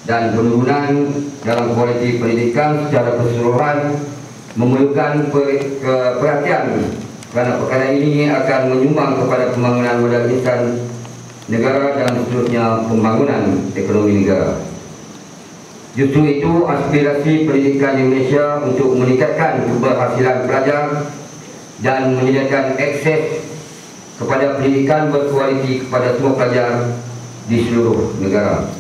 dan penurunan dalam kualiti pendidikan secara keseluruhan memerlukan perhatian, kerana perkara ini akan menyumbang kepada pembangunan modal insan negara dan seterusnya pembangunan ekonomi negara. Justru itu, aspirasi pendidikan Indonesia untuk meningkatkan keberhasilan pelajar dan menyediakan akses kepada pendidikan berkualiti kepada semua pelajar di seluruh negara.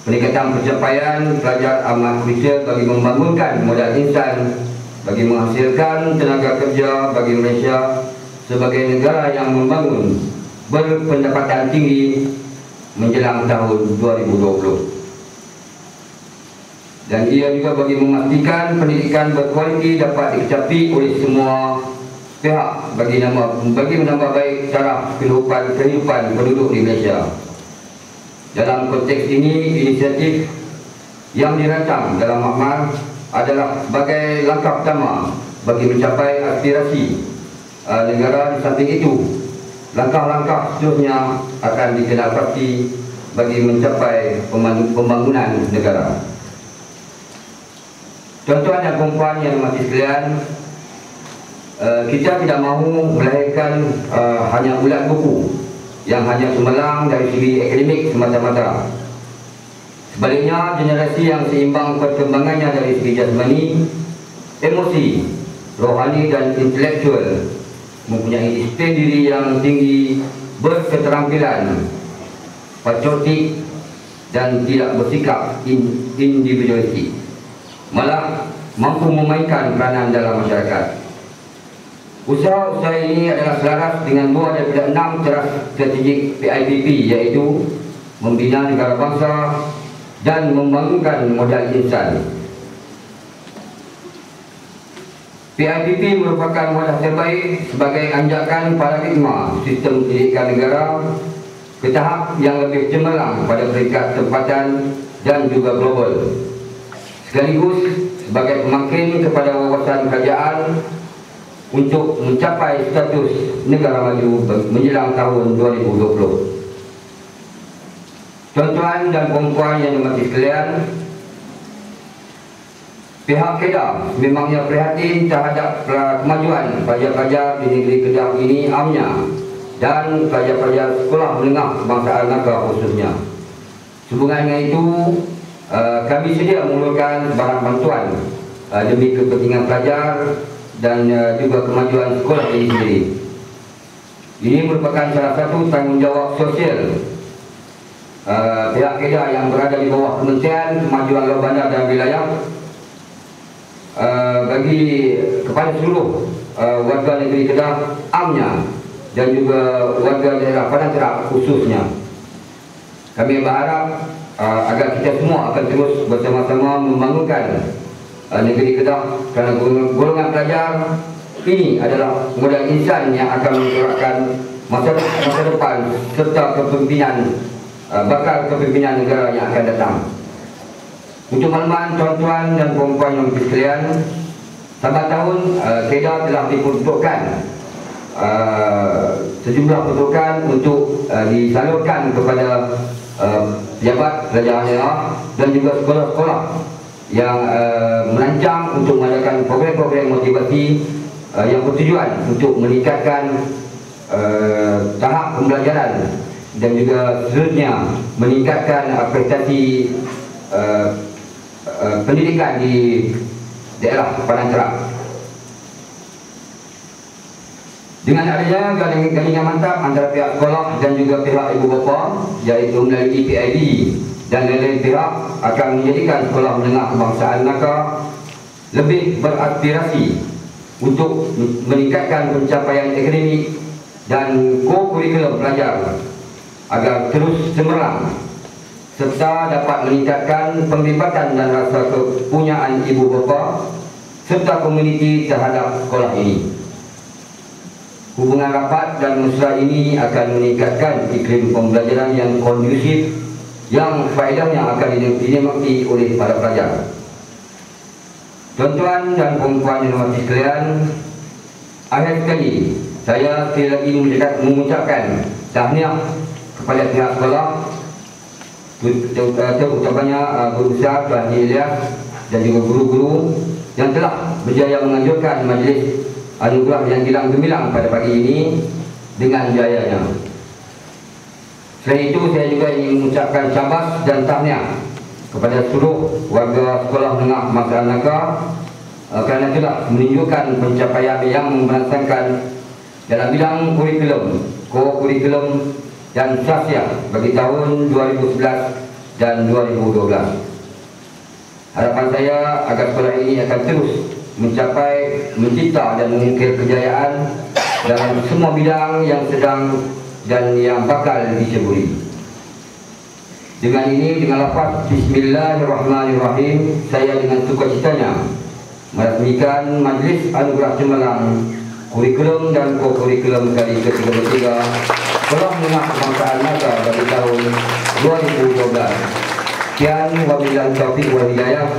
Peningkatan pencapaian pelajar amat krusial bagi membangunkan modal insan, bagi menghasilkan tenaga kerja bagi Malaysia sebagai negara yang membangun berpendapatan tinggi menjelang tahun 2020. Dan ia juga bagi memastikan pendidikan berkualiti dapat dicapai oleh semua pihak bagi menambah baik taraf kehidupan penduduk di Malaysia. Dalam konteks ini, inisiatif yang dirancang dalam makmal adalah sebagai langkah pertama bagi mencapai aspirasi negara. Di samping itu, langkah-langkah seterusnya akan ditindaklanjuti bagi mencapai pembangunan negara. Tuan-tuan dan puan yang mati sekalian, kita tidak mahu melahirkan hanya ulat buku yang hanya cemerlang dari segi akademik semata-mata. Sebaliknya, generasi yang seimbang perkembangannya dari segi jasmani, emosi, rohani dan intelektual, mempunyai disiplin diri yang tinggi, berketerampilan, patriotik dan tidak bersikap individualistik, malah mampu memainkan peranan dalam masyarakat. Usaha-usaha ini adalah selaras dengan 2 daripada 6 teras strategik PIPP, iaitu membina negara bangsa dan membangunkan modal insan. PIPP merupakan wadah terbaik sebagai anjakan paradigma sistem pendidikan negara ke tahap yang lebih cemerlang pada peringkat tempatan dan juga global, sekaligus sebagai pemakin kepada wawasan kerajaan untuk mencapai status negara maju menjelang tahun 2020. Tuan-tuan dan puan yang dimati sekalian, pihak KEDA memangnya prihatin terhadap kemajuan pelajar-pelajar di negeri Kedah ini amnya dan pelajar-pelajar sekolah menengah kebangsaan Melaka khususnya. Sehubungan dengan itu, kami sedia mengulurkan barang bantuan demi kepentingan pelajar dan juga kemajuan sekolah ini sendiri. Ini merupakan salah satu tanggungjawab sosial pihak KEDA yang berada di bawah Kementerian Kemajuan Luar Bandar dan Wilayah bagi kepada seluruh warga negeri Kedah amnya dan juga warga daerah Padang Terap khususnya. Kami berharap agar kita semua akan terus bersama-sama membangunkan negeri Kedah, kerana golongan pelajar ini adalah modal insan yang akan menggerakkan masa depan serta kepimpinan bakal kepimpinan negara yang akan datang. Untuk makluman tuan-tuan dan puan-puan yang sekalian, sahabat tahun KEDA telah diperuntukkan sejumlah peruntukan untuk disalurkan kepada pejabat kerajaan daerah dan juga sekolah-sekolah yang merancang untuk mengadakan program-program motivasi yang bertujuan untuk meningkatkan tahap pembelajaran dan juga seterusnya meningkatkan prestasi pendidikan di daerah Padang Terap. Dengan adanya gandingan mantap antara pihak sekolah dan juga pihak ibu bapa, iaitu melalui PIB dan lain-lain pihak, akan menjadikan sekolah menengah kebangsaan Melaka lebih beraspirasi untuk meningkatkan pencapaian akademik dan kurikulum pelajar agar terus cemerlang, serta dapat meningkatkan penglibatan dan rasa kepunyaan ibu bapa serta komuniti terhadap sekolah ini. Hubungan rapat dan mesra ini akan meningkatkan iklim pembelajaran yang kondusif, yang faedahnya akan dinikmati oleh para pelajar. Tuan-tuan dan puan-puan yang dirahmati sekalian, akhir sekali saya sekali lagi mengucapkan tahniah kepada pihak sekolah terutamanya Guru Besar Tuan Haji Ilyas dan juga guru-guru yang telah berjaya menganjurkan majlis anugerah yang gilang gemilang pada pagi ini dengan jayanya. Selain itu, saya juga ingin mengucapkan syabas dan tahniah kepada seluruh warga Sekolah Menengah Masa Naka kerana telah menunjukkan pencapaian yang membangsakan dalam bidang kurikulum, co-kurikulum dan sosial bagi tahun 2011 dan 2012. Harapan saya agar sekolah ini akan terus mencapai, mencipta dan mengukir kejayaan dalam semua bidang yang sedang dan yang bakal diceburi. Dengan ini, dengan lafaz Bismillahirrahmanirrahim, saya dengan sukacitanya meresmikan Majlis Anugerah Cemerlang Kurikulum dan Co-Kurikulum kali ke-33 Sekolah Menengah Kebangsaan Naka bagi tahun 2012. Sekian, wabillahi taufiq wal hidayah.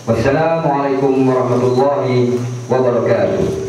Wassalamualaikum warahmatullahi wabarakatuh.